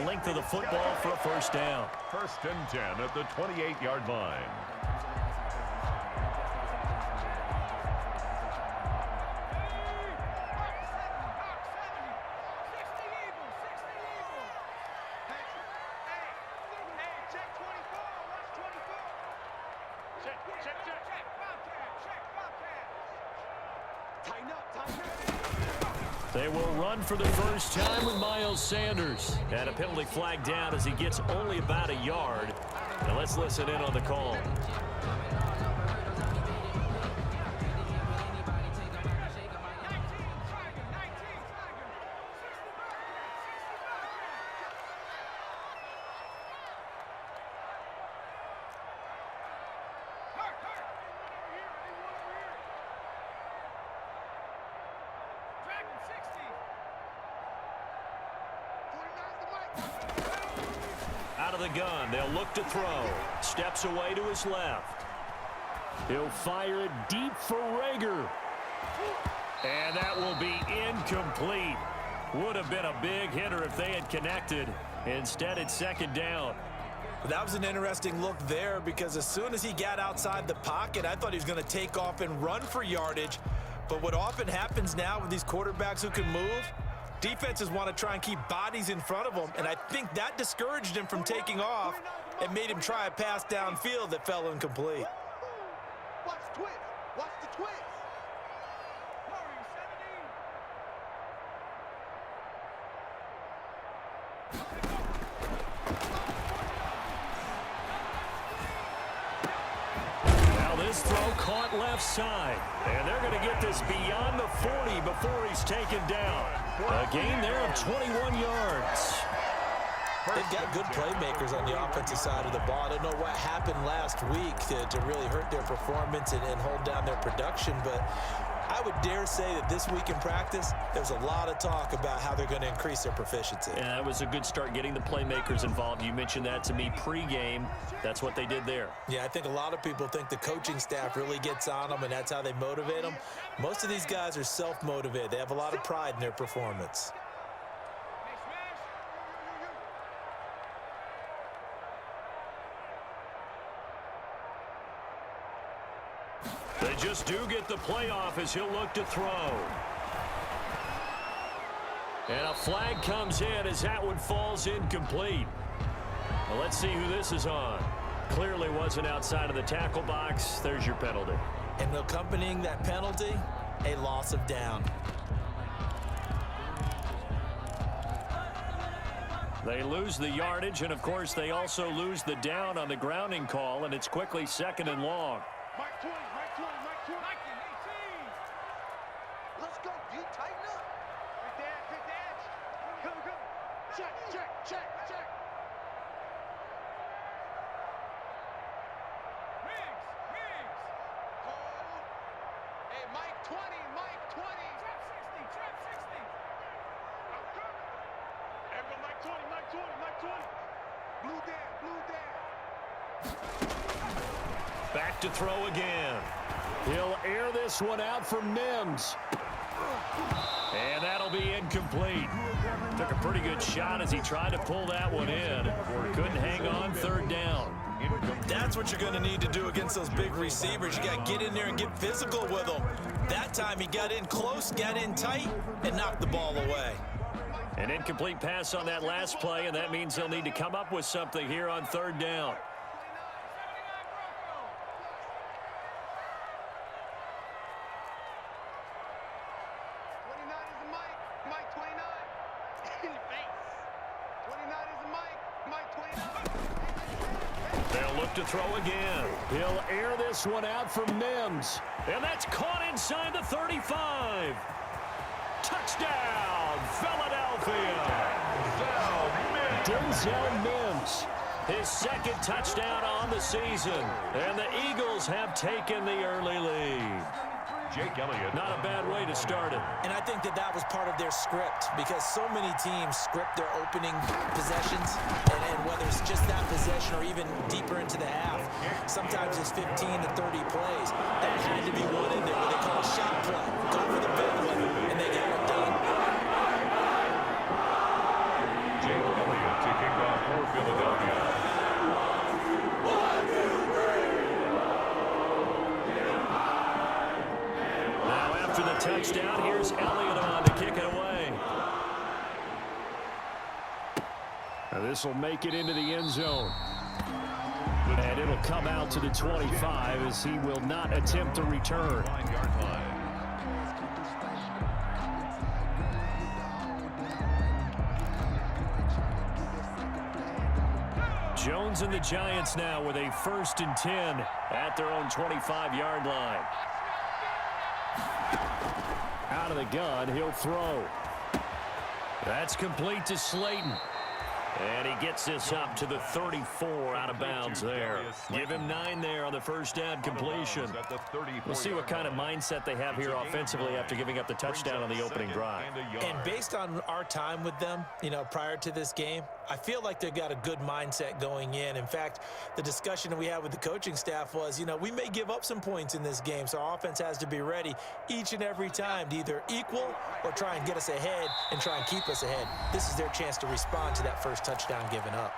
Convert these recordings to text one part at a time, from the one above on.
length of the football for a first down. 1st and 10 at the 28-yard line. They will run for the first time with Miles Sanders. And a penalty flag down as he gets only about a yard. Now let's listen in on the call. Out of the gun, they'll look to throw. Steps away to his left. He'll fire it deep for Rager. And that will be incomplete. Would have been a big hitter if they had connected. Instead, it's 2nd down. That was an interesting look there because as soon as he got outside the pocket, I thought he was going to take off and run for yardage. But what often happens now with these quarterbacks who can move, defenses want to try and keep bodies in front of them, and I think that discouraged him from taking off and made him try a pass downfield that fell incomplete. Watch the twist. Watch the twist. Now this throw caught left side, and they're going to get this beyond the 40 before he's taken down. A gain there of 21 yards. They've got good playmakers on the offensive side of the ball. I don't know what happened last week to really hurt their performance and hold down their production, but I would dare say that this week in practice, there's a lot of talk about how they're going to increase their proficiency. Yeah, that was a good start getting the playmakers involved. You mentioned that to me pregame. That's what they did there. Yeah, I think a lot of people think the coaching staff really gets on them, and that's how they motivate them. Most of these guys are self-motivated. They have a lot of pride in their performance. They just do get the playoff as he'll look to throw. And a flag comes in as that one falls incomplete. Well, let's see who this is on. Clearly wasn't outside of the tackle box. There's your penalty. And accompanying that penalty, a loss of down. They lose the yardage, and of course they also lose the down on the grounding call, and it's quickly 2nd and long. Mike 20, Mike 20, Mike 20. Mike 18. Let's go, D. Tighten up. Pick the edge. Come. Check. Riggs. Hold. Hey, Mike 20, Mike 20. Trap 60. I'm coming. Everyone, Mike 20. Blue down. Back to throw again. He'll air this one out for Mims. And that'll be incomplete. Took a pretty good shot as he tried to pull that one in. Couldn't hang on 3rd down. That's what you're going to need to do against those big receivers. You got to get in there and get physical with them. That time he got in close, got in tight, and knocked the ball away. An incomplete pass on that last play, and that means they'll need to come up with something here on 3rd down. They'll look to throw again. He'll air this one out for Mims. And that's caught inside the 35. Touchdown, Philadelphia. Denzel Mims. His 2nd touchdown on the season. And the Eagles have taken the early lead. Jake Elliott. Not a bad way to start it. And I think that was part of their script because so many teams script their opening possessions, and whether it's just that possession or even deeper into the half, sometimes it's 15 to 30 plays. That had to be one in there where they call a shot play. Go for the big one, and they got it done. Jake Elliott to touchdown. Here's Elliott on to kick it away. This will make it into the end zone. And it'll come out to the 25 as he will not attempt to return. 9-yard line. Jones and the Giants now with a 1st and 10 at their own 25-yard line. Out of the gun, he'll throw. That's complete to Slayton. And he gets this up to the 34 out of bounds there. Give him 9 there on the first down completion. We'll see what kind of mindset they have here offensively after giving up the touchdown on the opening drive. And based on our time with them, prior to this game, I feel like they've got a good mindset going in. In fact, the discussion that we had with the coaching staff was, we may give up some points in this game, so our offense has to be ready each and every time to either equal or try and get us ahead and try and keep us ahead. This is their chance to respond to that first touchdown given up.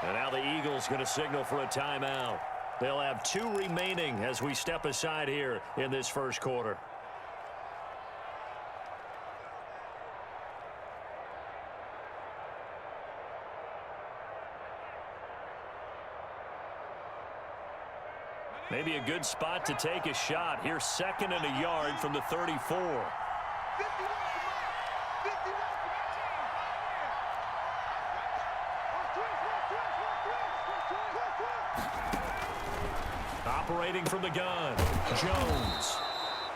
And now the Eagles going to signal for a timeout. They'll have 2 remaining as we step aside here in this first quarter. Maybe a good spot to take a shot. Here's 2nd and a yard from the 34. Operating from the gun, Jones.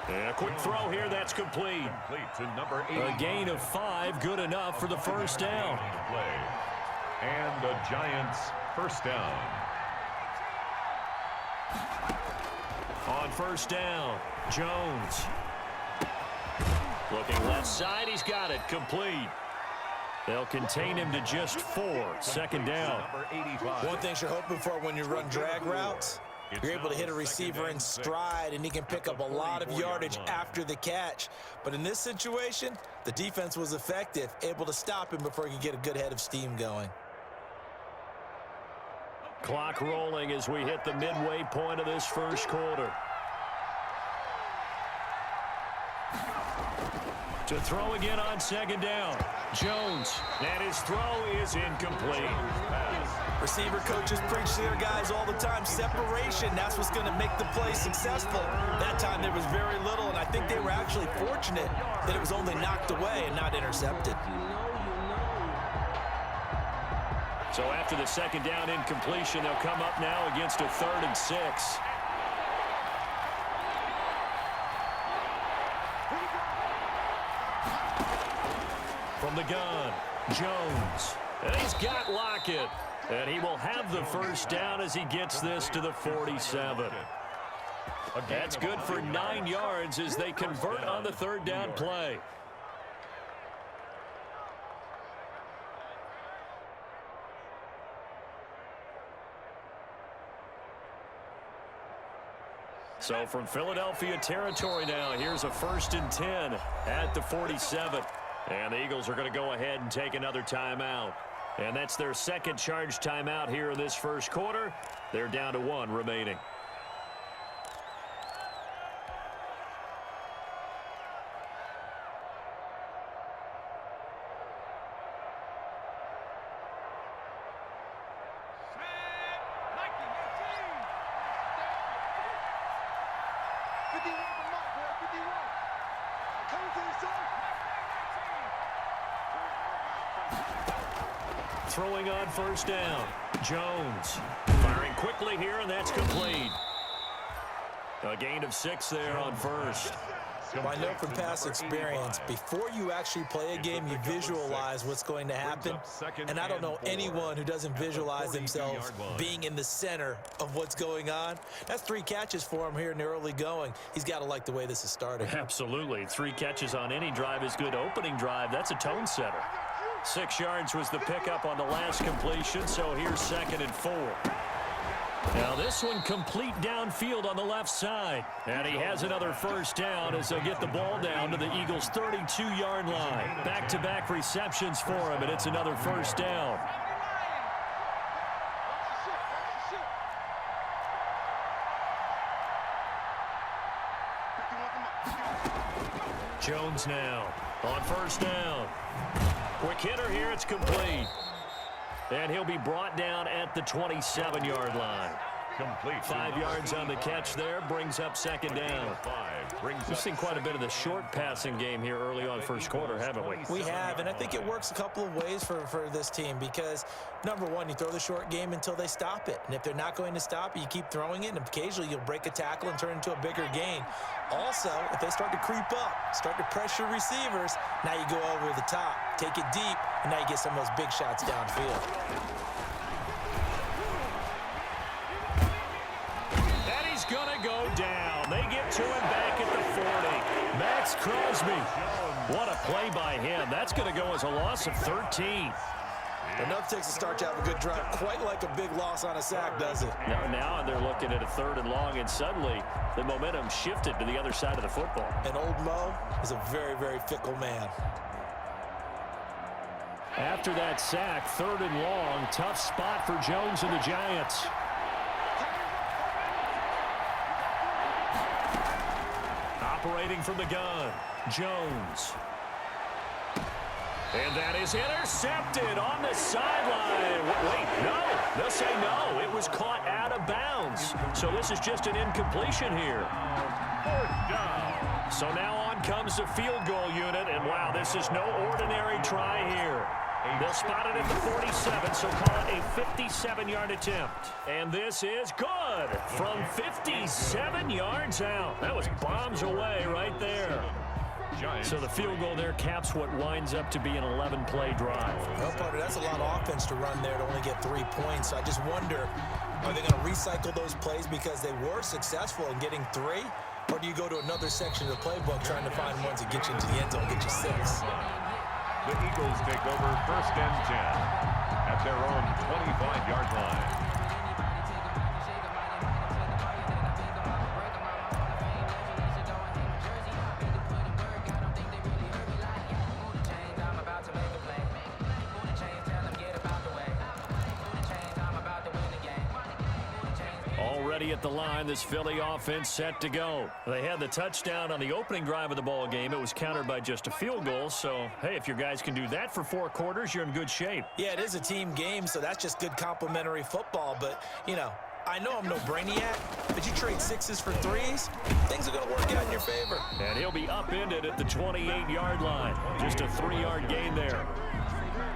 And a quick throw here, that's complete. To number 8. A gain of 5, good enough for the first down. And the Giants' first down. On first down, Jones. Looking left side, he's got it, complete. They'll contain him to just 4, 2nd down. One thing you're hoping for when you run drag routes, you're able to hit a receiver in stride, and he can pick up a lot of yardage after the catch. But in this situation, the defense was effective, able to stop him before he could get a good head of steam going. Clock rolling as we hit the midway point of this first quarter. To throw again on 2nd down, Jones. And his throw is incomplete. Receiver coaches preach to their guys all the time. Separation, that's what's going to make the play successful. That time there was very little, and I think they were actually fortunate that it was only knocked away and not intercepted. So after the 2nd down incompletion, they'll come up now against a 3rd and 6. From the gun, Jones. And he's got Lockett. And he will have the first down as he gets this to the 47. That's good for 9 yards as they convert on the 3rd down play. So from Philadelphia territory now, here's a 1st and 10 at the 47. And the Eagles are going to go ahead and take another timeout. And that's their 2nd charge timeout here in this first quarter. They're down to 1 remaining. Throwing on first down, Jones. Firing quickly here, and that's complete. A gain of 6 there on first. Well, I know from past experience, before you actually play a game, you visualize what's going to happen. And I don't know anyone who doesn't visualize themselves being in the center of what's going on. That's 3 catches for him here in the early going. He's got to like the way this is started. Absolutely. 3 catches on any drive is good. Opening drive, that's a tone setter. 6 yards was the pickup on the last completion, so here's 2nd and 4. Now this one complete downfield on the left side. And he has another first down as they'll get the ball down to the Eagles' 32-yard line. Back-to-back receptions for him, and it's another first down. Jones now on first down. Quick hitter here. It's complete. And he'll be brought down at the 27-yard line. Complete. 5 yards on the catch there. Brings up second down. We've seen quite a bit of the short passing game here early on first quarter, haven't we? We have, and I think it works a couple of ways for this team because, number one, you throw the short game until they stop it. And if they're not going to stop it, you keep throwing it, and occasionally you'll break a tackle and turn into a bigger gain. Also, if they start to creep up, start to pressure receivers, now you go over the top, take it deep, and now you get some of those big shots downfield. Gonna go down. They get to him back at the 40. Max Crosby. What a play by him. That's going to go as a loss of 13. Enough takes to start to have a good drive. Quite like a big loss on a sack, does it? Now they're looking at a 3rd and long, and suddenly the momentum shifted to the other side of the football. And old Mo is a very, very fickle man. After that sack, 3rd and long, tough spot for Jones and the Giants. Operating from the gun, Jones. And that is intercepted on the sideline. Wait, no. They'll say no. It was caught out of bounds. So this is just an incompletion here. 4th down. So now on comes the field goal unit. And, wow, this is no ordinary try here. They'll spot it at the 47, so call it a 57-yard attempt. And this is good from 57 yards out. That was bombs away right there. So the field goal there caps what winds up to be an 11-play drive. Well, partner, that's a lot of offense to run there to only get 3 points. So I just wonder, are they going to recycle those plays because they were successful in getting 3? Or do you go to another section of the playbook trying to find ones that get you into the end zone, get you 6? The Eagles take over 1st and 10 at their own 25-yard line. Already at the line, this Philly offense set to go. They had the touchdown on the opening drive of the ball game. It was countered by just a field goal. So, hey, if your guys can do that for 4 quarters, you're in good shape. Yeah, it is a team game, so that's just good complimentary football. But, you know, I know I'm no brainiac, but you trade 6s for 3s, things are going to work out in your favor. And he'll be upended at the 28-yard line. Just a 3-yard gain there.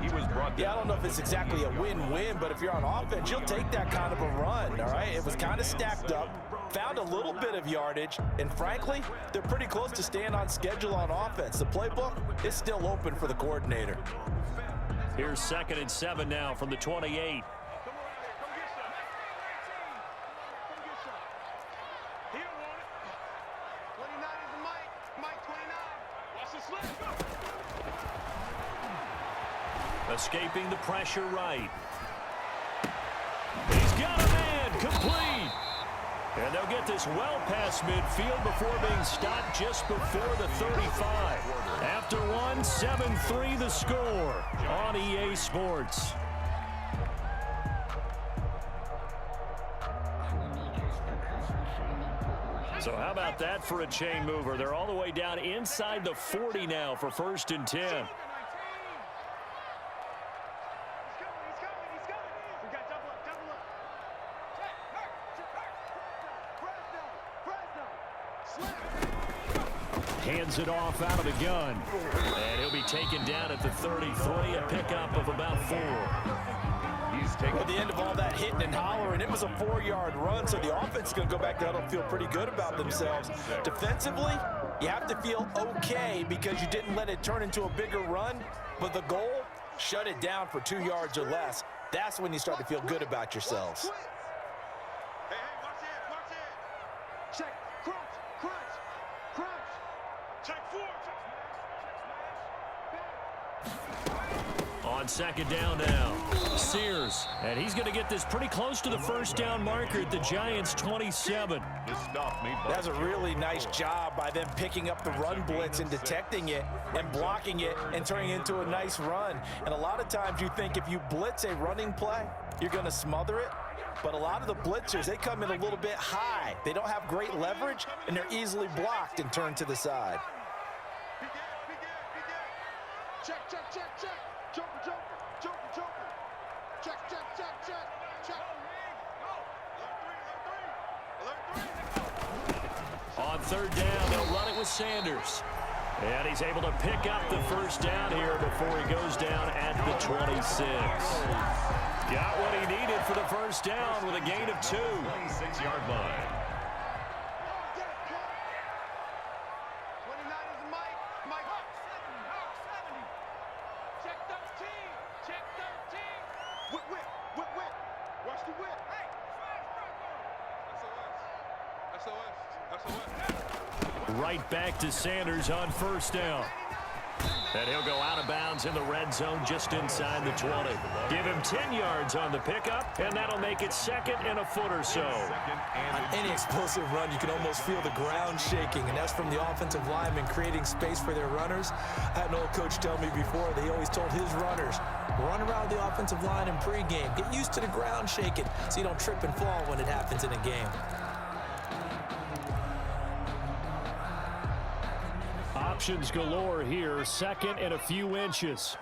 He was brought down. Yeah, I don't know if it's exactly a win-win, but if you're on offense, you'll take that kind of a run, all right? It was kind of stacked up, found a little bit of yardage, and frankly, they're pretty close to staying on schedule on offense. The playbook is still open for the coordinator. Here's 2nd and 7 now from the 28. Escaping the pressure right. He's got a man, complete. And they'll get this well past midfield before being stopped just before the 35. After one, 7-3 the score on EA Sports. So how about that for a chain mover? They're all the way down inside the 40 now for 1st and 10. Hands it off out of the gun. And he'll be taken down at the 33, a pickup of about 4. He's taken. At the end of all that hitting and hollering, it was a 4-yard run, so the offense is going to go back down and feel pretty good about themselves. Defensively, you have to feel okay because you didn't let it turn into a bigger run, but the goal, shut it down for 2 yards or less. That's when you start to feel good about yourselves. Hey, watch it. Check, crunch. Check 4. On 2nd down now, Sears, and he's going to get this pretty close to the 1st down marker at the Giants' 27. That's a really nice job by them picking up the run blitz and detecting it and blocking it and turning it into a nice run. And a lot of times you think if you blitz a running play, you're going to smother it. But a lot of the blitzers, they come in a little bit high. They don't have great leverage, and they're easily blocked and turned to the side. Check, check, check, check. Joker, joker, joker, joker. Check, check, check, check, check. On third down, they'll run it with Sanders. And he's able to pick up the first down here before he goes down at the 26. Got what he needed for the first down with a gain of 2. 26-yard line. 29 is Mike. Mike. Hawk 70. Check 13. Check 13. Whip, whip, whip, whip. Watch the whip. Hey, SOS. Right back to Sanders on first down. And he'll go out of bounds in the red zone just inside the 20. Give him 10 yards on the pickup, and that'll make it second and a foot or so. On any explosive run, you can almost feel the ground shaking, and that's from the offensive linemen creating space for their runners. I had an old coach tell me before, that he always told his runners, run around the offensive line in pregame. Get used to the ground shaking so you don't trip and fall when it happens in a game. Options galore here, second and a few inches.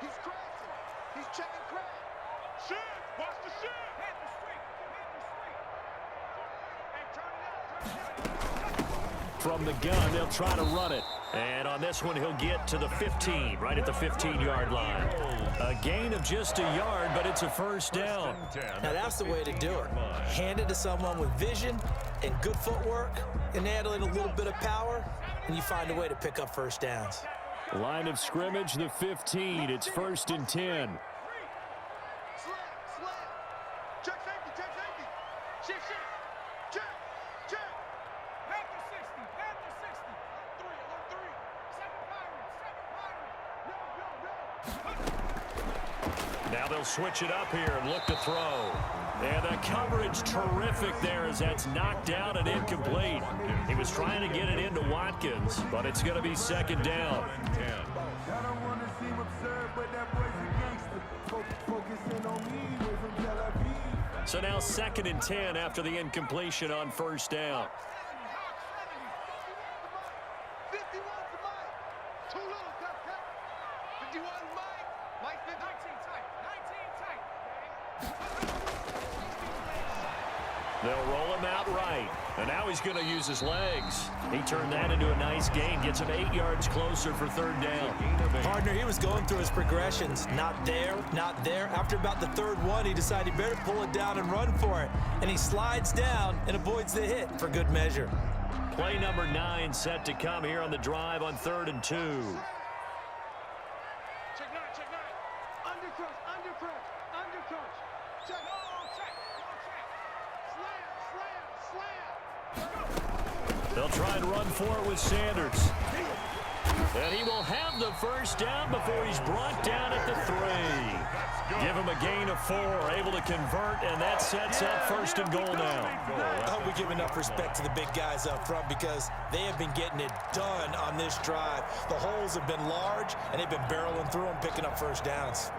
He's crashing. He's checking crack. Shit. Watch the shit. Hit the street. Hey, turn it up. From the gun, they'll try to run it. And on this one, he'll get to the 15, right at the 15-yard line. A gain of just a yard, but it's a first down. Now that's the way to do it. Hand it to someone with vision and good footwork, and add in a little bit of power, and you find a way to pick up first downs. Line of scrimmage, the 15. It's first and 10. Slam. Check safety. Shift. Check. Panther 60. 3. No. Now they'll switch it up here and look to throw. And the coverage terrific there as that's knocked down and incomplete. He was trying to get it into Watkins, but it's going to be second down. So now second and 10 after the incompletion on first down. 51 to Mike. Too little, cut. 51 Mike. Mike 19 tight. They'll roll him out right. And now he's going to use his legs. He turned that into a nice gain. Gets him 8 yards closer for third down. Partner, he was going through his progressions. Not there. After about the third one, he decided he better pull it down and run for it. And he slides down and avoids the hit for good measure. Play number 9 set to come here on the drive on 3rd and 2. Check 9. Undercrush. Check. Slam. They'll try and run for it with Sanders. And he will have the first down before he's brought down at the 3. Give him a gain of 4, able to convert, and that sets up first and goal now. I hope we give enough respect to the big guys up front because they have been getting it done on this drive. The holes have been large, and they've been barreling through them, picking up first downs.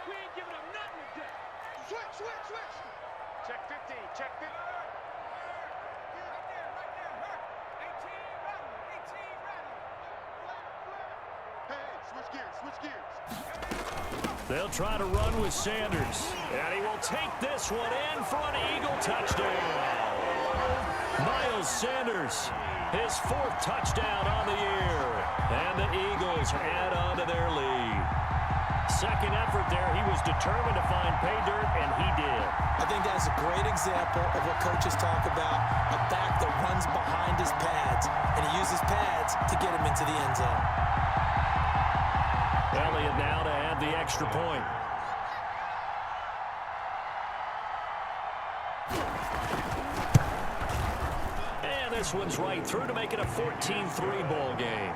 We ain't giving up nothing today. Switch. Check 15. Right there. 18 ready. Hey, switch gears. They'll try to run with Sanders. And he will take this one in for an Eagle touchdown. Miles Sanders, his 4th touchdown on the year. And the Eagles add on to their lead. Second effort there, he was determined to find pay dirt, and he did. I think that's a great example of what coaches talk about, a back that runs behind his pads, and he uses pads to get him into the end zone. Elliott now to add the extra point. And this one's right through to make it a 14-3 ball game.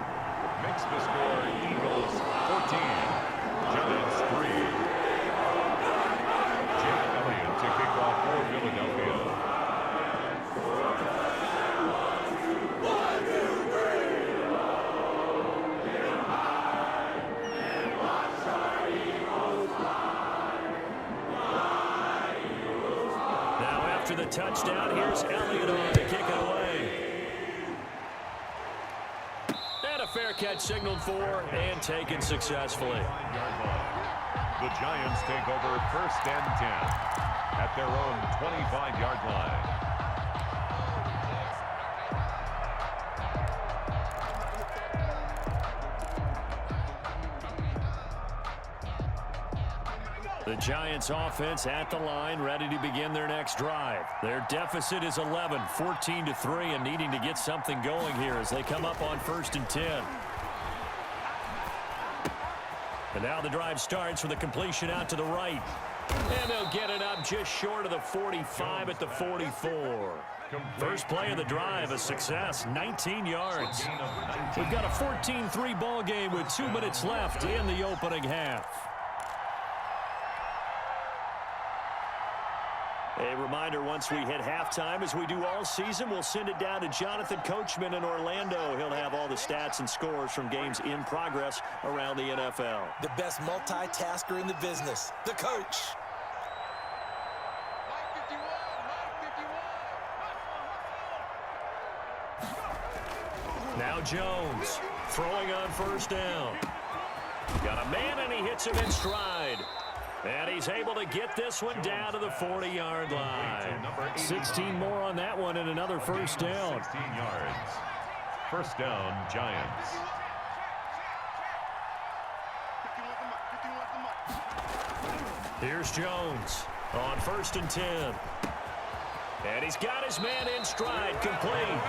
Makes the score Eagles 14. Giants 3. Jake Elliott to kick off for Philadelphia. touchdown. Here's Elliott on to kick it away. And a fair catch signaled for and taken successfully. The Giants take over 1st and 10 at their own 25-yard line. The Giants offense at the line, ready to begin their next drive. Their deficit is 11, 14-3, and needing to get something going here as they come up on 1st and 10. And now the drive starts with a completion out to the right. And they'll get it up just short of the 45 at the 44. First play of the drive, a success, 19 yards. We've got a 14-3 ball game with 2 minutes left in the opening half. A reminder, once we hit halftime, as we do all season, we'll send it down to Jonathan Coachman in Orlando. He'll have all the stats and scores from games in progress around the NFL. The best multitasker in the business, the coach. Now Jones, throwing on 1st down. Got a man, and he hits him in stride. And he's able to get this one down to the 40-yard line. 16 more on that one and another 1st down. 16 yards. 1st down, Giants. Here's Jones on 1st and 10. And he's got his man in stride, complete.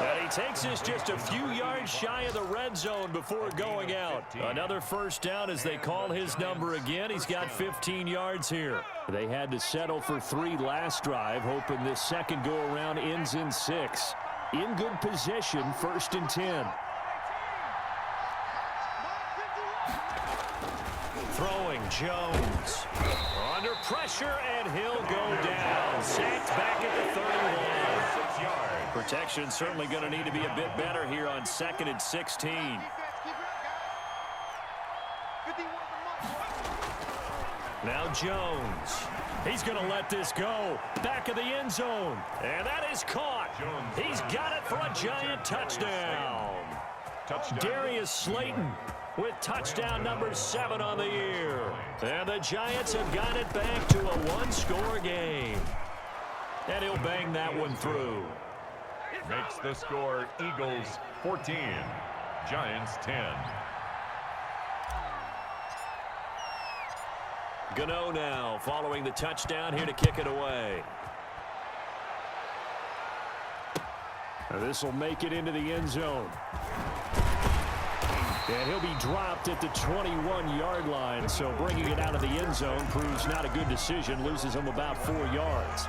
And he takes this just a few yards shy of the red zone before going out. Another 1st down as they call his number again. He's got 15 yards here. They had to settle for 3 last drive, hoping this second go-around ends in 6. In good position, 1st and 10. Throwing, Jones. Under pressure, and he'll go down. Sacked back at the 31. 6 yards. Protection certainly going to need to be a bit better here on 2nd and 16. Now Jones. He's going to let this go. Back of the end zone. And that is caught. He's got it for a Giant touchdown. Darius Slayton with touchdown number 7 on the year. And the Giants have got it back to a 1-score game. And he'll bang that one through. Makes the score Eagles 14, Giants 10. Gano now following the touchdown here to kick it away. This will make it into the end zone. And he'll be dropped at the 21-yard line, so bringing it out of the end zone proves not a good decision, loses him about 4 yards.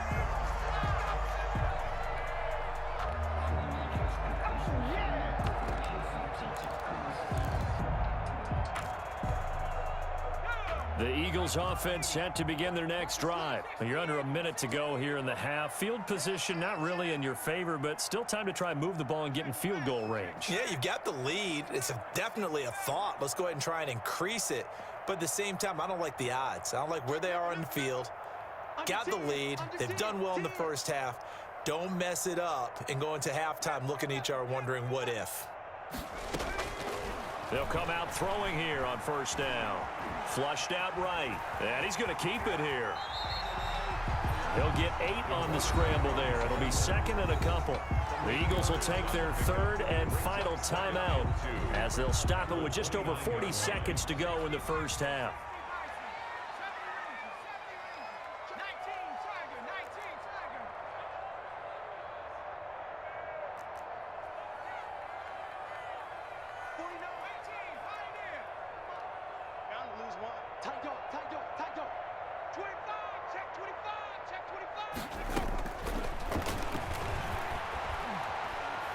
The Eagles offense set to begin their next drive. You're under a minute to go here in the half. Field position not really in your favor, but still time to try and move the ball and get in field goal range. Yeah, you've got the lead. It's definitely a thought. Let's go ahead and try and increase it. But at the same time, I don't like the odds. I don't like where they are on the field. Got the lead. They've done well in the first half. Don't mess it up and go into halftime looking at each other wondering what if. They'll come out throwing here on 1st down. Flushed out right. And he's going to keep it here. He'll get 8 on the scramble there. It'll be 2nd and a couple. The Eagles will take their 3rd and final timeout as they'll stop it with just over 40 seconds to go in the first half.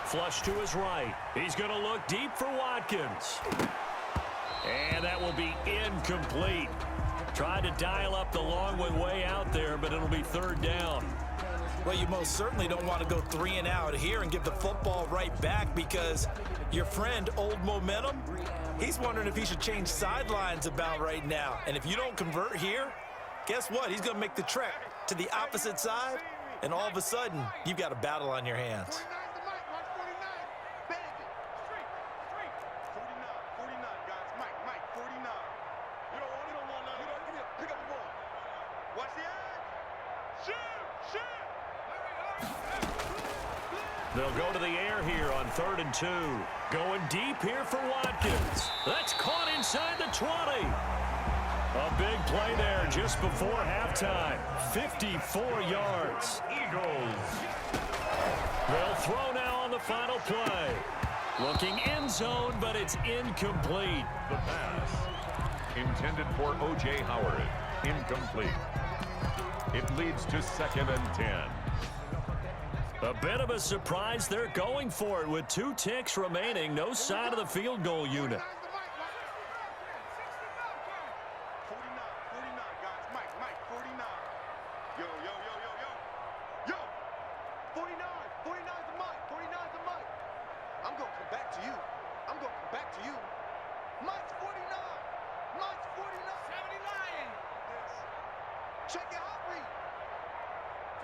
Flush to his right. He's going to look deep for Watkins. And that will be incomplete. Tried to dial up the long one way out there, but it'll be 3rd down. Well, you most certainly don't want to go 3 and out here and give the football right back because your friend, Old Momentum, he's wondering if he should change sidelines about right now. And if you don't convert here, guess what? He's going to make the trek to the opposite side and all of a sudden, you've got a battle on your hands. 49 the mic, watch 49. Bandit. Street. 49, guys. Mike, 49. You don't want none. You don't give me a pick up the ball. Watch the edge. Shoot. They'll go to the air here on 3rd and 2. Going deep here for Watkins. That's caught inside the 20. A big play there just before halftime. 54 yards. Eagles. They'll throw now on the final play. Looking end zone, but it's incomplete. The pass. Intended for O.J. Howard. Incomplete. It leads to 2nd and 10. A bit of a surprise. They're going for it with 2 ticks remaining. No sign of the field goal unit. 49, guys. Mike, 49. Yo. 49 the mic. 49's the mic. I'm going to come back to you. Mike's 49. 70 Lion. Check your hot read.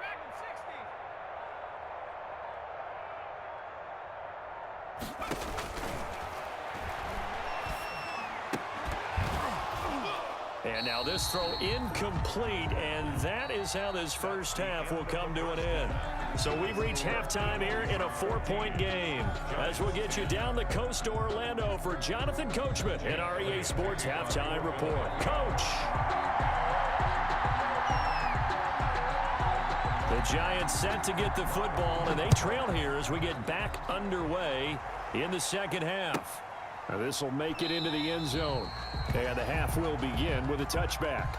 Dragon 60. And now this throw incomplete, and that is how this first half will come to an end. So we've reached halftime here in a 4-point game. As we'll get you down the coast to Orlando for Jonathan Coachman in our EA Sports Halftime Report. Coach! The Giants set to get the football, and they trail here as we get back underway in the second half. Now this will make it into the end zone, and the half will begin with a touchback.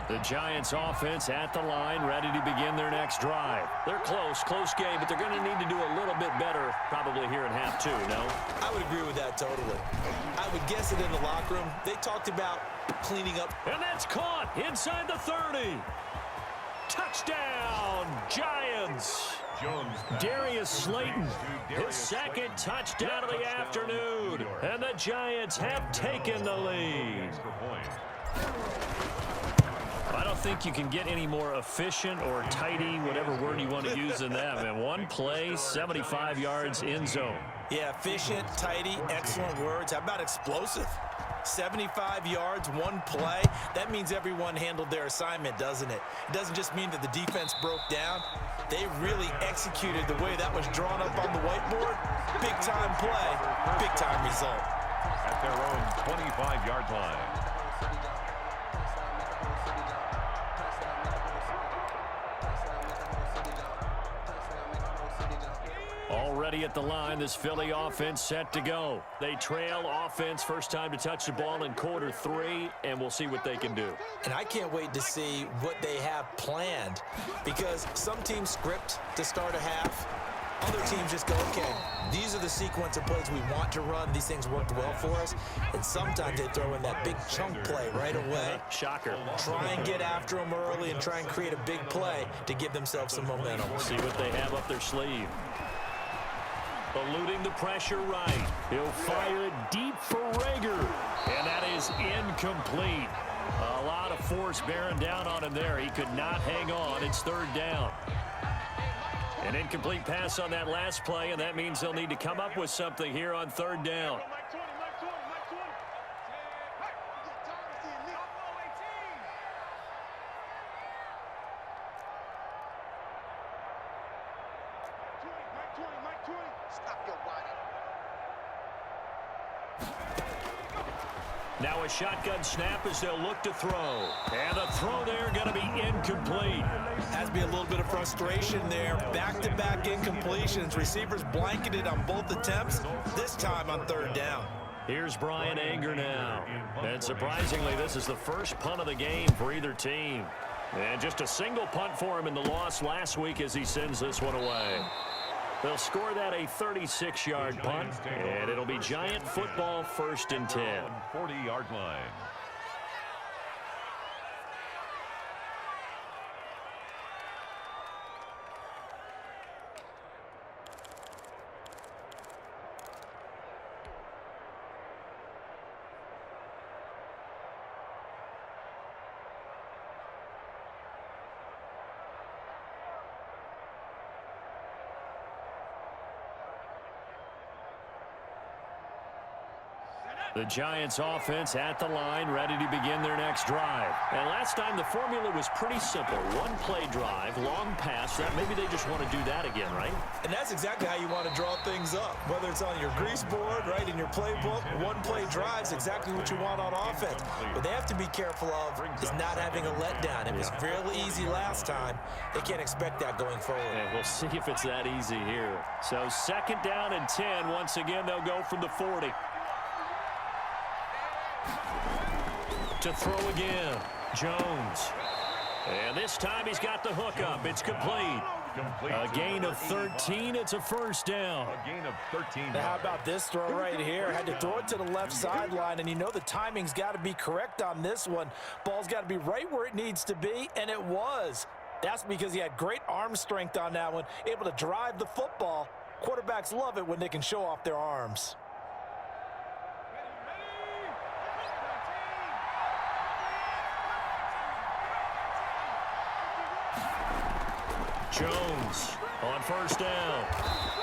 The Giants offense at the line, ready to begin their next drive. They're close game, but they're going to need to do a little bit better probably here in half 2, no? I would agree with that totally. I would guess it in the locker room. They talked about cleaning up. And that's caught inside the 30. Touchdown, Giants. Jones. Darius Slayton, his second touchdown of the afternoon. And the Giants have taken the lead. I don't think you can get any more efficient or tidy, whatever word you want to use than that, man. One play, 75 yards in zone. Yeah, efficient, tidy, excellent words. How about explosive? 75 yards, one play. That means everyone handled their assignment, doesn't it? It doesn't just mean that the defense broke down. They really executed the way that was drawn up on the whiteboard. Big-time play, big-time result. At their own 25-yard line. Already at the line, this Philly offense set to go. They trail offense, first time to touch the ball in quarter 3, and we'll see what they can do. And I can't wait to see what they have planned, because some teams script to start a half. Other teams just go, okay, these are the sequence of plays we want to run. These things worked well for us. And sometimes they throw in that big chunk play right away. Shocker. Try and get after them early and try and create a big play to give themselves some momentum. See what they have up their sleeve. Eluding the pressure right. He'll fire it deep for Rager. And that is incomplete. A lot of force bearing down on him there. He could not hang on. It's 3rd down. An incomplete pass on that last play, and that means they'll need to come up with something here on 3rd down. Now a shotgun snap as they'll look to throw. And the throw there going to be incomplete. Has to be a little bit of frustration there. Back-to-back incompletions. Receivers blanketed on both attempts, this time on 3rd down. Here's Brian Anger now. And surprisingly, this is the first punt of the game for either team. And just a single punt for him in the loss last week as he sends this one away. They'll score that a 36-yard punt, and it'll be Giant football 1st and 10. 40-yard line. The Giants offense at the line, ready to begin their next drive. And last time the formula was pretty simple. One play drive, long pass. That maybe they just want to do that again, right? And that's exactly how you want to draw things up. Whether it's on your grease board, right, in your playbook, one play drive is exactly what you want on offense. What they have to be careful of is not having a letdown. It was real easy last time. They can't expect that going forward. And we'll see if it's that easy here. So 2nd down and 10. Once again, they'll go from the 40. To throw again, Jones. And this time he's got the hook up. It's complete. A gain of 13. It's a 1st down. A gain of 13. Now, how about this throw right here? Had to throw it to the left sideline, and you know the timing's got to be correct on this one. Ball's got to be right where it needs to be, and it was. That's because he had great arm strength on that one, able to drive the football. Quarterbacks love it when they can show off their arms. Jones on 1st down.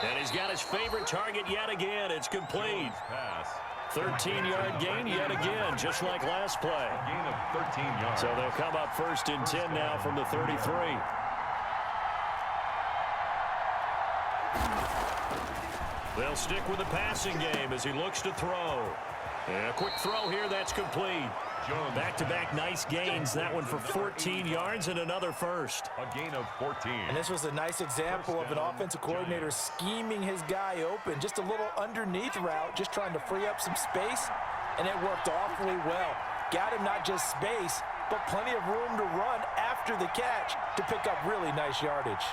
And he's got his favorite target yet again. It's complete. 13-yard gain yet again, just like last play. A gain of 13 yards. So they'll come up 1st and 10 now from the 33. They'll stick with the passing game as he looks to throw. And a quick throw here, that's complete. Back-to-back nice gains. That one for 14 yards and another 1st. A gain of 14. And this was a nice example of an offensive coordinator scheming his guy open. Just a little underneath route, just trying to free up some space, and it worked awfully well. Got him not just space, but plenty of room to run after the catch to pick up really nice yardage.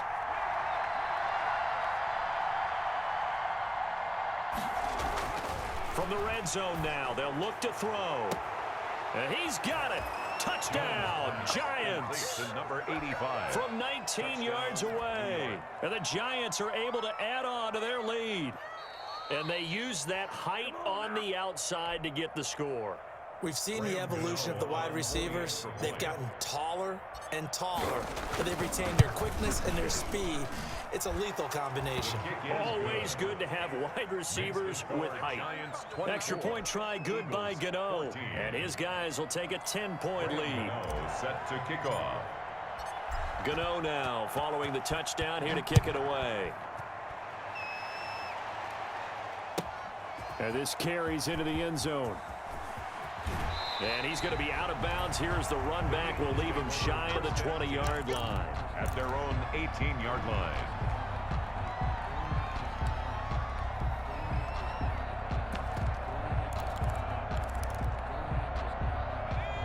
From the red zone now, they'll look to throw. And he's got it. Touchdown, Giants. Number 85. From 19 yards away. And the Giants are able to add on to their lead. And they use that height on the outside to get the score. We've seen the evolution of the wide receivers. They've gotten taller and taller, but they've retained their quickness and their speed. It's a lethal combination. Always good to have wide receivers with height. Extra point try good by Gano. And his guys will take a 10-point lead. Set to kick off. Gano now following the touchdown here to kick it away. And this carries into the end zone. And he's going to be out of bounds here as the run back will leave him shy of the 20-yard line. At their own 18-yard line.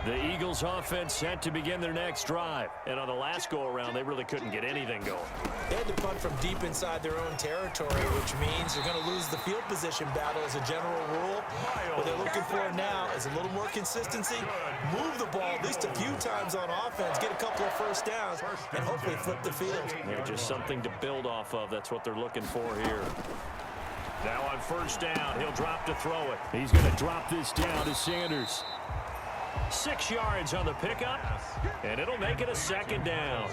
The Eagles offense set to begin their next drive. And on the last go-around, they really couldn't get anything going. They had to punt from deep inside their own territory, which means they're going to lose the field position battle as a general rule. What they're looking for now is a little more consistency, move the ball at least a few times on offense, get a couple of 1st downs, and hopefully flip the field. Yeah, just something to build off of. That's what they're looking for here. Now on 1st down, he'll drop to throw it. He's going to drop this down to Sanders. 6 yards on the pickup, and it'll make it a 2nd down.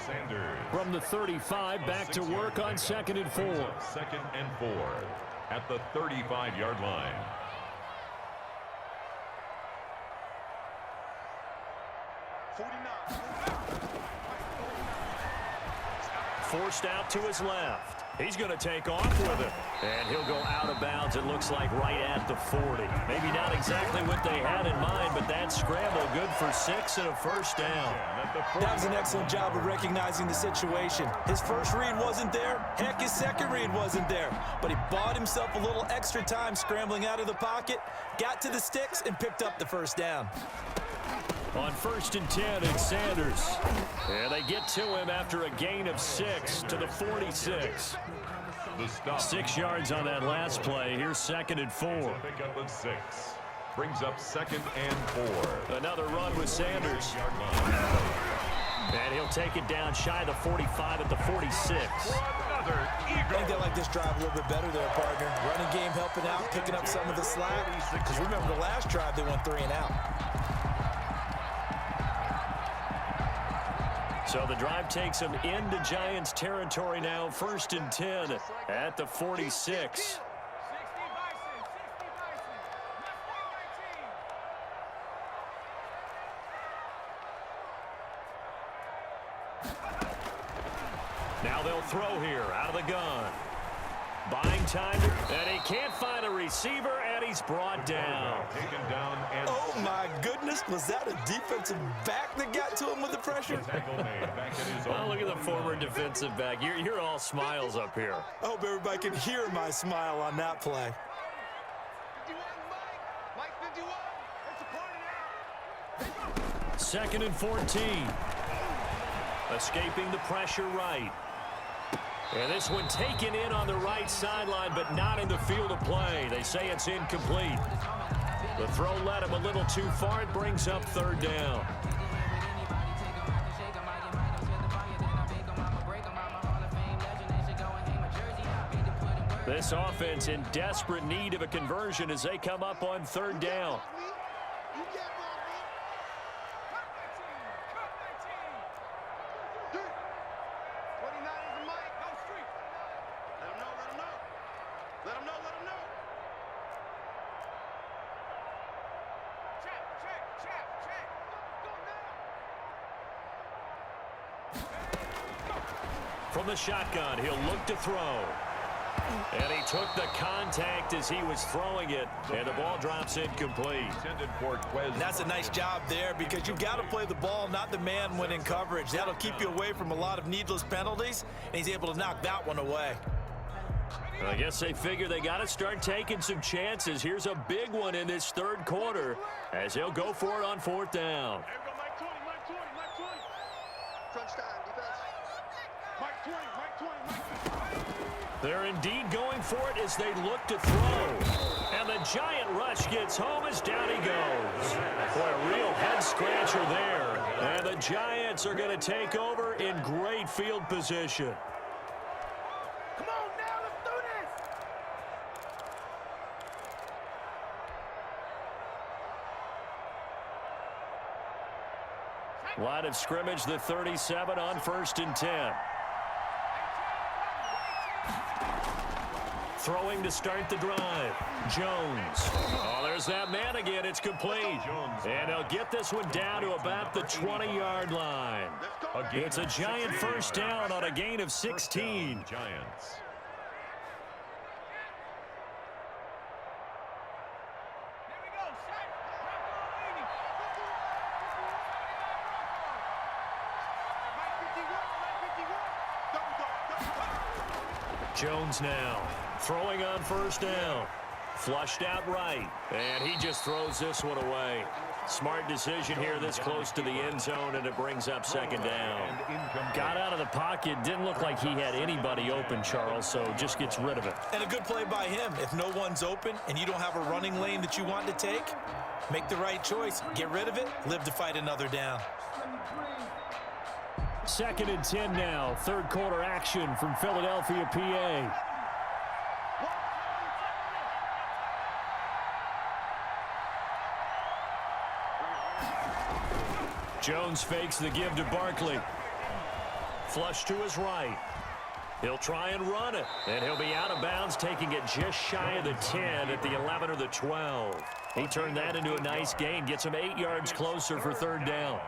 From the 35, back to work on 2nd and 4. 2nd and 4 at the 35-yard line. Forced out to his left. He's going to take off with it. And he'll go out of bounds, it looks like, right at the 40. Maybe not exactly what they had in mind, but that scramble good for 6 and a 1st down. That was an excellent job of recognizing the situation. His first read wasn't there. Heck, his second read wasn't there. But he bought himself a little extra time scrambling out of the pocket, got to the sticks, and picked up the 1st down. On 1st and 10, it's Sanders. And they get to him after a gain of 6 to the 46. 6 yards on that last play. Here's 2nd and 4. Pickup of 6. Brings up 2nd and 4. Another run with Sanders. And he'll take it down shy of the 45 at the 46. I think they like this drive a little bit better there, partner. Running game helping out, picking up some of the slack. Because remember the last drive, they went 3 and out. So the drive takes them into Giants territory now. 1st and 10 at the 46. throw here out of the gun. Buying time, and he can't find a receiver, and he's brought down. Taken down and Oh, my goodness. Was that a defensive back that got to him with the pressure? tackle made back at his own. Oh, look at the former defensive back. You're all smiles up here. I hope everybody can hear my smile on that play. 51, Mike. Mike 51. It's a party now. 2nd and 14. Escaping the pressure right. And this one taken in on the right sideline, but not in the field of play. They say it's incomplete. The throw led him a little too far. It brings up 3rd down. This offense in desperate need of a conversion as they come up on 3rd down. You can't block me. Cut that team. Cut that team. 29 is the mic. Go street. Let him know. Let him know. Let him know. Let him know. Check. Check. Check. Check. Go now. From the shotgun, he'll look to throw. And he took the contact as he was throwing it, and the ball drops incomplete. Intended for Quez. That's a nice job there because you've got to play the ball, not the man when in coverage. That'll keep you away from a lot of needless penalties, and he's able to knock that one away. I guess they figure they got to start taking some chances. Here's a big one in this 3rd quarter as he'll go for it on 4th down. There we go. Mike 20. Mike 20. Mike 20. Crunch time. Defense. Mike 20. Mike 20. Mike 20. They're indeed going for it as they look to throw. And the giant rush gets home as down he goes. Boy, a real head-scratcher there. And the Giants are going to take over in great field position. Come on now. Let's do this. Line of scrimmage, the 37 on 1st and 10. Throwing to start the drive. Jones. Oh, there's that man again. It's complete. And they'll get this one down to about the 20-yard line. It's a giant 1st down on a gain of 16. Giants. There we go. Set. Mike 51. Mike 51. Double. Jones now. Throwing on 1st down. Flushed out right. And he just throws this one away. Smart decision here this close to the end zone, and it brings up 2nd down. Got out of the pocket. Didn't look like he had anybody open, Charles, so just gets rid of it. And a good play by him. If no one's open and you don't have a running lane that you want to take, make the right choice. Get rid of it. Live to fight another down. 2nd and 10 now. 3rd quarter action from Philadelphia, PA. Jones fakes the give to Barkley. Flush to his right. He'll try and run it, and he'll be out of bounds, taking it just shy of the 10 at the 11 or the 12. He turned that into a nice gain, gets him 8 yards closer for 3rd down.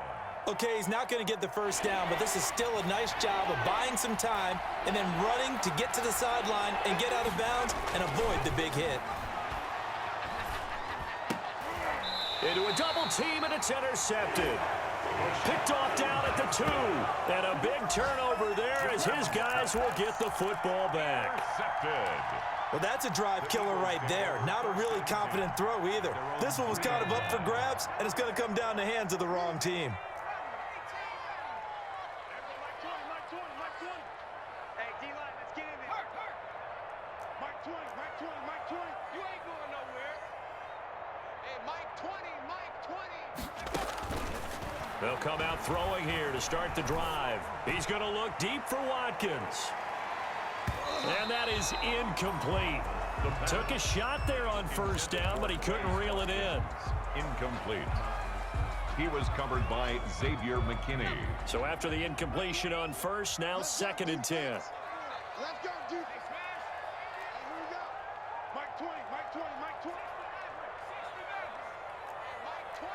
Okay, he's not going to get the 1st down, but this is still a nice job of buying some time and then running to get to the sideline and get out of bounds and avoid the big hit. Into a double team, and it's intercepted. Picked off down at the 2. And a big turnover there as his guys will get the football back. Intercepted. Well, that's a drive killer right there. Not a really confident throw either. This one was kind of up for grabs, and it's going to come down the hands of the wrong team. Hey, D-line, let's get in there. Mike 20, Mike 20, Mike 20. You ain't going nowhere. Hey, Mike 20, Mike 20. They'll come out throwing here to start the drive. He's going to look deep for Watkins. And that is incomplete. Took a shot there on 1st down, but he couldn't reel it in. Incomplete. He was covered by Xavier McKinney. So after the incompletion on 1st, now 2nd and 10. Let's go, dude. Hey, smash. Here we go. Mike 20, Mike 20, Mike 20. Mike 20.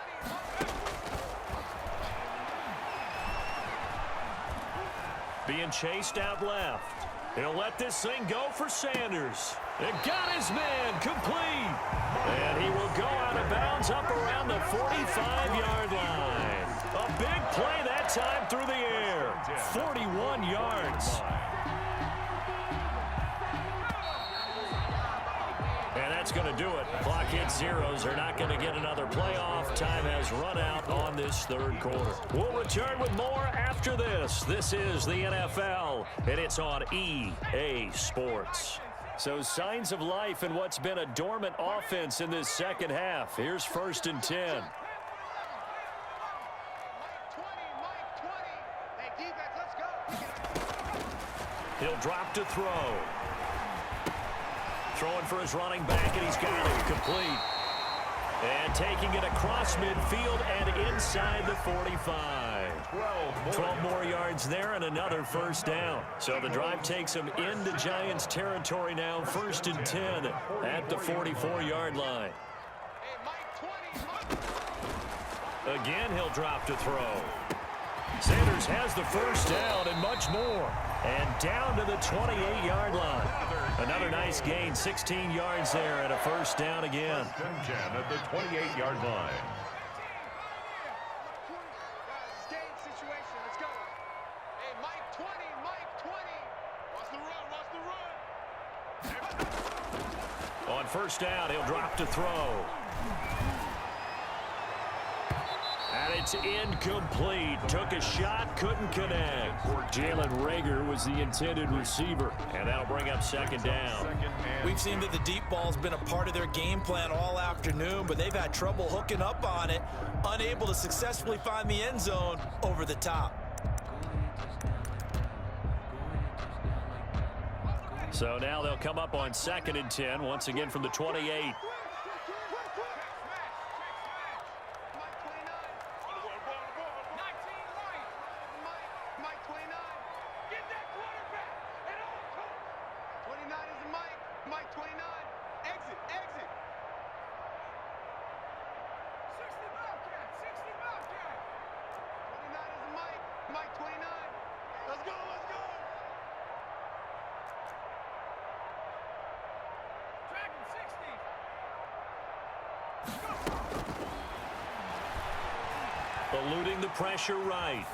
being chased out left. He'll let this thing go for Sanders. It got his man complete. And he will go out of bounds up around the 45-yard line. A big play that time through the air. 41 yards. And that's going to do it. Clock hits zeros. They're not going to get another playoff. Time has run out on this third quarter. We'll return with more after this. This is the NFL, and it's on EA Sports. So signs of life in what's been a dormant offense in this second half. Here's 1st and 10. He'll drop to throw. Throwing for his running back, and he's got it complete. And taking it across midfield and inside the 45. 12 more yards there and another first down. So the drive takes him into Giants territory now. 1st and 10 at the 44-yard line. Again, he'll drop to throw. Sanders has the first down and much more. And down to the 28-yard line. Another nice gain, 16 yards there and a first down again. 1st and 10 at the 28-yard line. On first down, he'll drop to throw. And it's incomplete. Took a shot, couldn't connect. Jalen Reagor was the intended receiver. And that'll bring up 2nd down. We've seen that the deep ball's been a part of their game plan all afternoon, but they've had trouble hooking up on it, unable to successfully find the end zone over the top. So now they'll come up on 2nd and 10, once again from the 28. Eluding the pressure right.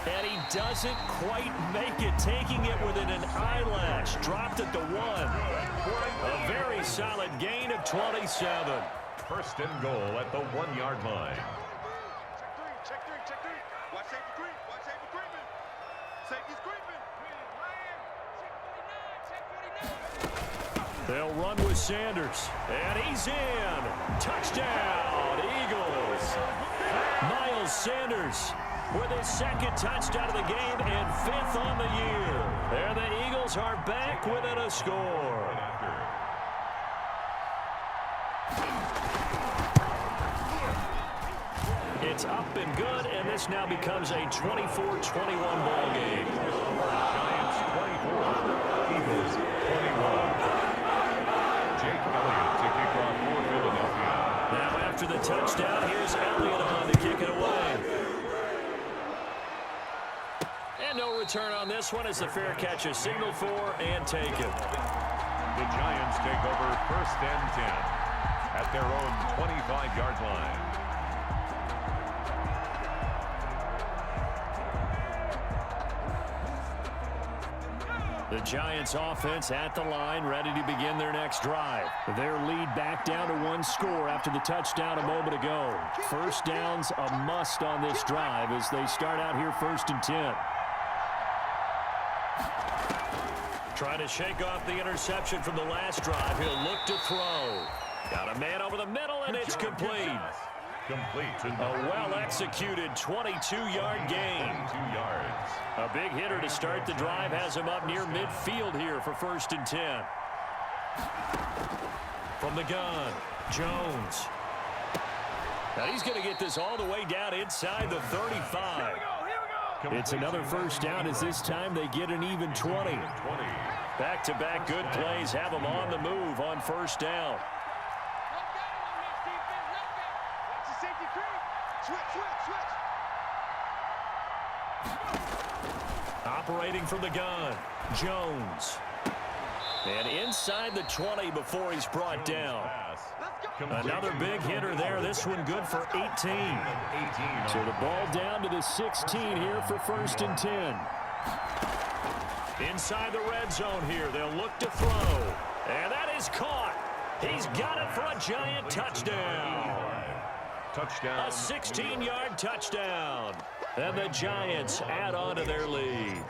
And he doesn't quite make it, taking it within an eyelash. Dropped at the 1. A very solid gain of 27. 1st and goal at the 1-yard line. Check three. Watch safety creep. Watch safety creeping. Safety's creeping. They'll run with Sanders. And he's in. Touchdown, Eagles. Miles Sanders with his 2nd touchdown of the game and 5th on the year. And the Eagles are back within a score. It's up and good, and this now becomes a 24-21 ball game. Giants 24, Eagles 21. Jake Elliott to kick off for Philadelphia. Now after the touchdown, here's Elliott on to kick it away. And no return on this one as the fair catch is signaled for and taken. The Giants take over 1st and 10 at their own 25-yard line. The Giants offense at the line, ready to begin their next drive. Their lead back down to 1 score after the touchdown a moment ago. First down's a must on this drive as they start out here 1st and 10. Trying to shake off the interception from the last drive. He'll look to throw. Got a man over the middle, and it's complete. Complete to A well-executed 22-yard gain. 2 yards. A big hitter to start the drive has him up near midfield here for 1st and 10. From the gun, Jones. Now he's going to get this all the way down inside the 35. It's another first down as this time they get an even 20. Back-to-back good plays have them on the move on 1st down. Operating from the gun, Jones. And inside the 20 before he's brought down. Another big hitter there. This one good for 18. So the ball down to the 16 here for 1st and 10. Inside the red zone here. They'll look to throw. And that is caught. He's got it for a giant touchdown. Touchdown. A 16-yard touchdown. And the Giants add on to their lead.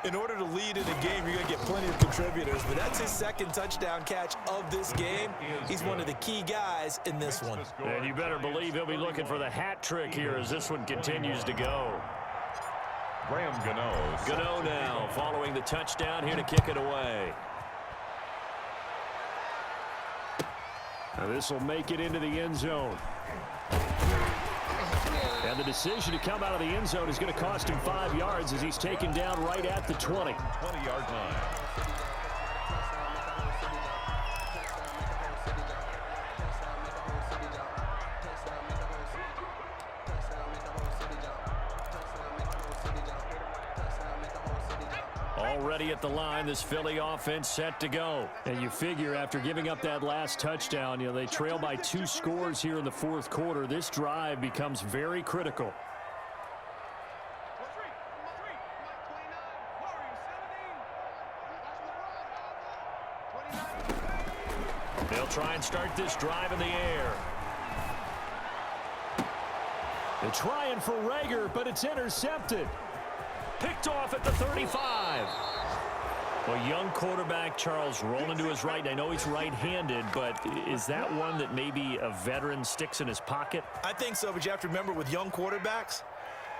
In order to lead in a game, you're going to get plenty of contributors, but that's his 2nd touchdown catch of this game. He's one of the key guys in this one. And you better believe he'll be looking for the hat trick here as this one continues to go. Graham Gano. Gano now following the touchdown here to kick it away. Now this will make it into the end zone. And the decision to come out of the end zone is going to cost him 5 yards as he's taken down right at the 20. 20-yard line. Already at the line, this Philly offense set to go. And you figure after giving up that last touchdown, they trail by 2 scores here in the 4th quarter. This drive becomes very critical. They'll try and start this drive in the air. They're trying for Rager, but it's intercepted. Picked off at the 35. Well, young quarterback Charles rolling to his right. I know he's right-handed, but is that one that maybe a veteran sticks in his pocket? I think so, but you have to remember with young quarterbacks,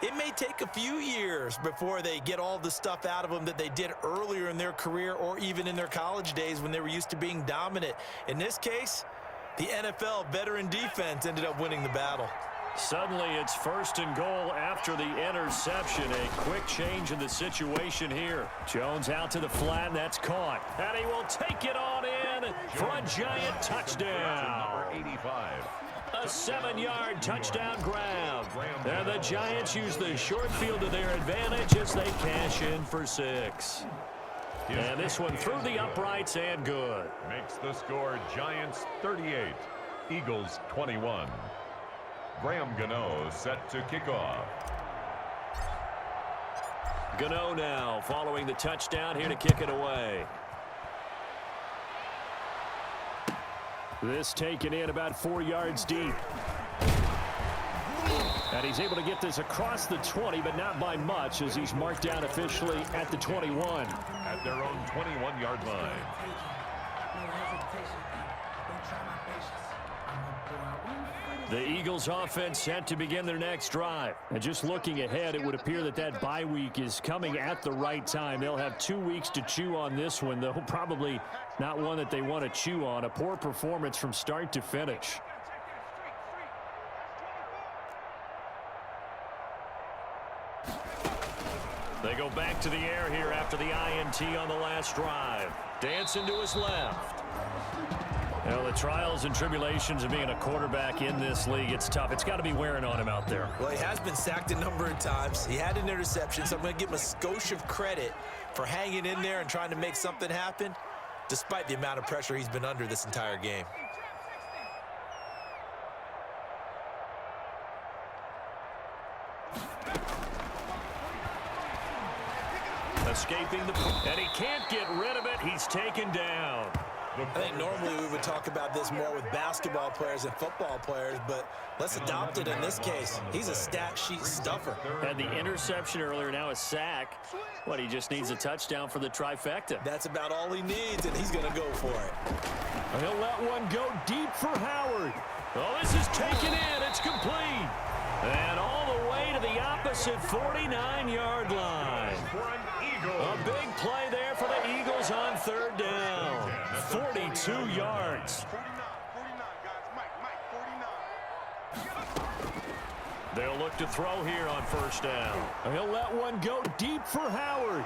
it may take a few years before they get all the stuff out of them that they did earlier in their career or even in their college days when they were used to being dominant. In this case, the NFL veteran defense ended up winning the battle. Suddenly it's 1st and goal after the interception. A quick change in the situation here. Jones out to the flat, and that's caught. And he will take it on in for a giant touchdown. Number 85. A 7-yard touchdown grab. And the Giants use the short field to their advantage as they cash in for 6. And this one through the uprights and good. Makes the score Giants 38, Eagles 21. Graham Gano set to kick off. Gano now following the touchdown here to kick it away. This taken in about 4 yards deep. And he's able to get this across the 20, but not by much as he's marked down officially at the 21. At their own 21-yard line. The Eagles offense set to begin their next drive. And just looking ahead, it would appear that that bye week is coming at the right time. They'll have 2 weeks to chew on this one, though probably not one that they want to chew on. A poor performance from start to finish. They go back to the air here after the INT on the last drive. Dancing to his left. Well, the trials and tribulations of being a quarterback in this league, it's tough. It's got to be wearing on him out there. Well, he has been sacked a number of times. He had an interception, so I'm going to give him a skosh of credit for hanging in there and trying to make something happen, despite the amount of pressure he's been under this entire game. Escaping the... And he can't get rid of it. He's taken down. I think normally we would talk about this more with basketball players and football players, but let's adopt it in this case. He's a stat sheet stuffer. Had the interception earlier, now a sack. What, he just needs a touchdown for the trifecta. That's about all he needs, and he's going to go for it. He'll let one go deep for Howard. Oh, this is taken in. It's complete. And all the way to the opposite 49-yard line. A big play there for the Eagles on 3rd down. 42 yards. 49, guys. Mike, 49. They'll look to throw here on 1st down. He'll let one go deep for Howard.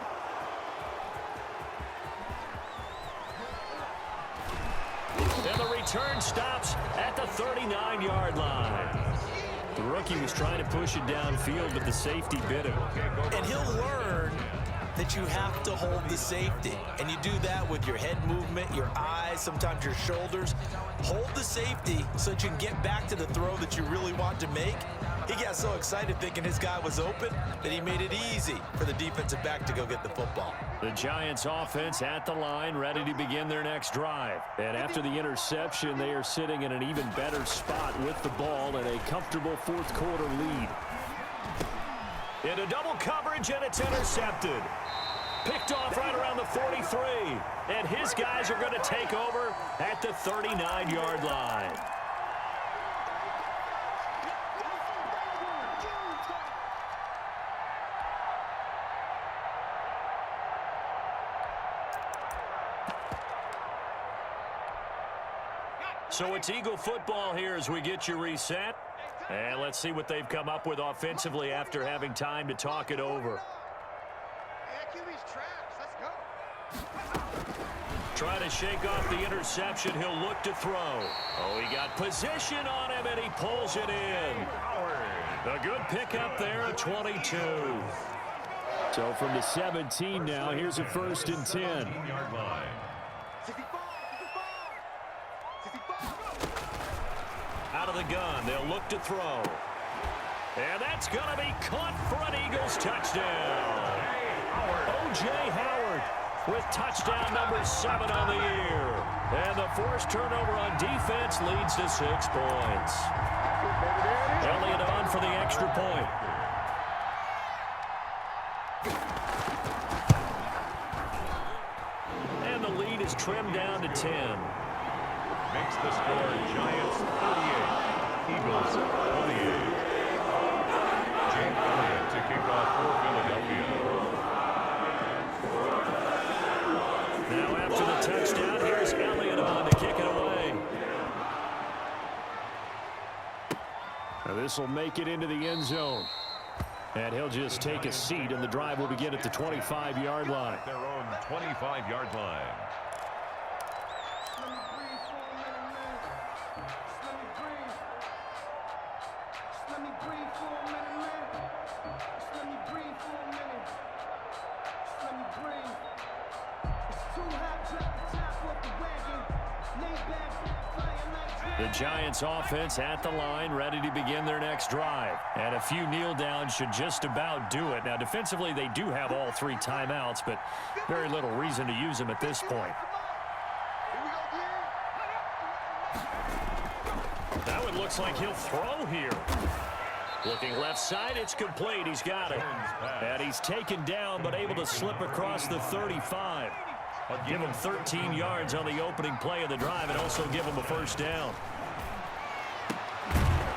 And the return stops at the 39-yard line. The rookie was trying to push it downfield, but the safety bit him. And he'll learn that you have to hold the safety. And you do that with your head movement, your eyes, sometimes your shoulders. Hold the safety so that you can get back to the throw that you really want to make. He got so excited thinking his guy was open that he made it easy for the defensive back to go get the football. The Giants offense at the line, ready to begin their next drive. And after the interception, they are sitting in an even better spot with the ball and a comfortable fourth quarter lead. Into double coverage, and it's intercepted. Picked off right around the 43. And his guys are going to take over at the 39-yard line. So it's Eagle football here as we get you reset. And let's see what they've come up with offensively after having time to talk it over. Trying to shake off the interception. He'll look to throw. Oh, he got position on him, and he pulls it in. A good pickup there at 22. So from the 17 now, here's a 1st and 10. Out of the gun, they'll look to throw. And that's going to be caught for an Eagles touchdown. O.J. Howard with touchdown number 7 on the year. And the forced turnover on defense leads to 6 points. Elliott on for the extra point. And the lead is trimmed down to 10. Makes the score Giants 38, Eagles 28. Jake Elliott to kick off for Philadelphia. Now after the touchdown, here's Elliott on to kick it away. Now this will make it into the end zone. And he'll just take a seat, and the drive will begin at the 25-yard line. Their own 25-yard line. The Giants offense at the line, ready to begin their next drive. And a few kneel downs should just about do it. Now, defensively, they do have all 3 timeouts, but very little reason to use them at this point. Now it looks like he'll throw here. Looking left side, it's complete. He's got it. And he's taken down, but able to slip across the 35. Give him 13 yards on the opening play of the drive and also give him a 1st down.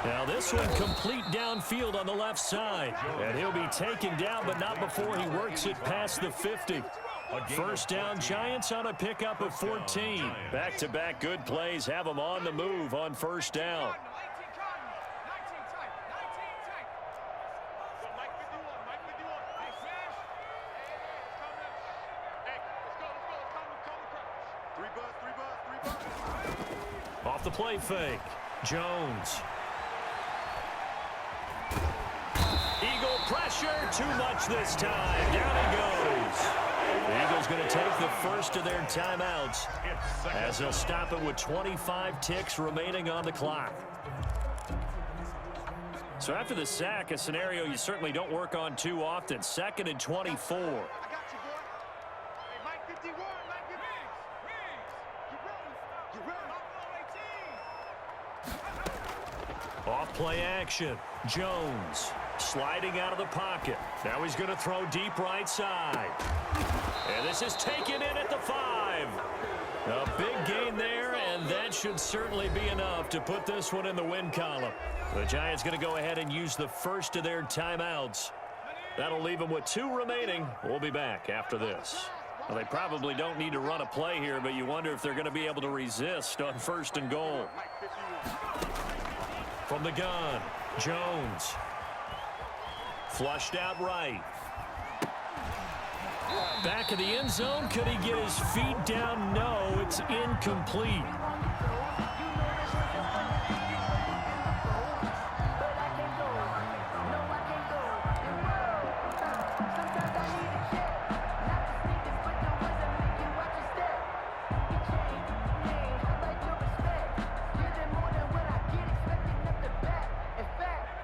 Now this one complete downfield on the left side. And he'll be taken down, but not before he works it past the 50. 1st down, Giants on a pickup of 14. Back-to-back good plays have them on the move on 1st down. Off the play fake, Jones. Eagle pressure, too much this time. Down he goes. The Eagles going to take the first of their timeouts as they'll stop it with 25 ticks remaining on the clock. So after the sack, a scenario you certainly don't work on too often. 2nd and 24. Off play action. Jones sliding out of the pocket. Now he's going to throw deep right side. And this is taken in at the 5. A big gain there, and that should certainly be enough to put this one in the win column. The Giants going to go ahead and use the first of their timeouts. That'll leave them with 2 remaining. We'll be back after this. Well, they probably don't need to run a play here, but you wonder if they're going to be able to resist on 1st and goal. From the gun, Jones. Flushed out right. Back of the end zone. Could he get his feet down? No, it's incomplete.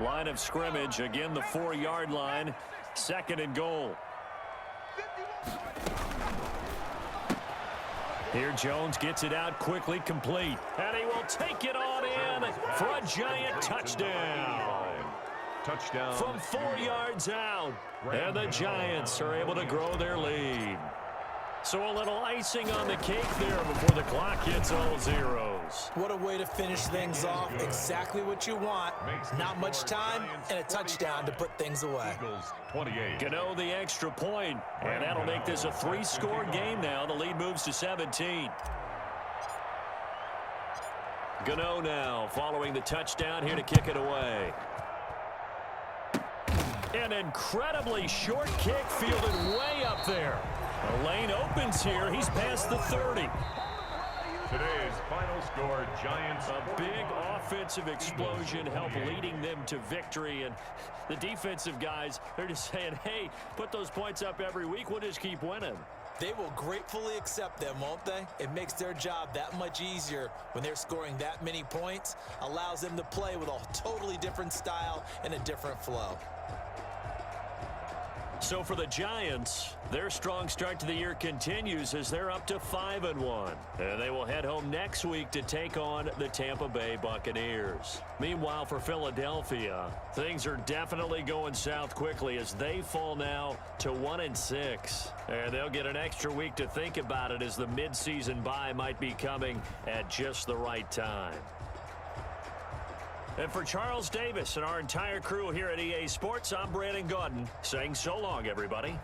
Line of scrimmage, again the 4-yard line. 2nd and goal. Here Jones gets it out quickly, complete. And he will take it on in for a giant touchdown. Touchdown. From 4 yards out. And the Giants are able to grow their lead. So a little icing on the cake there before the clock hits all zeros. What a way to finish things off. Exactly what you want. Not much time and a touchdown to put things away. Eagles 28. Gano the extra point, and that'll make this a 3-score game now. The lead moves to 17. Gano now following the touchdown here to kick it away. An incredibly short kick fielded way up there. The lane opens here. He's past the 30. Today's final score, Giants. A big offensive explosion helped leading them to victory. And the defensive guys, they're just saying, hey, put those points up every week. We'll just keep winning. They will gratefully accept them, won't they? It makes their job that much easier when they're scoring that many points. Allows them to play with a totally different style and a different flow. So for the Giants, their strong start to the year continues as they're up to 5-1. And they will head home next week to take on the Tampa Bay Buccaneers. Meanwhile, for Philadelphia, things are definitely going south quickly as they fall now to 1-6. And they'll get an extra week to think about it as the midseason bye might be coming at just the right time. And for Charles Davis and our entire crew here at EA Sports, I'm Brandon Gaudin saying so long, everybody.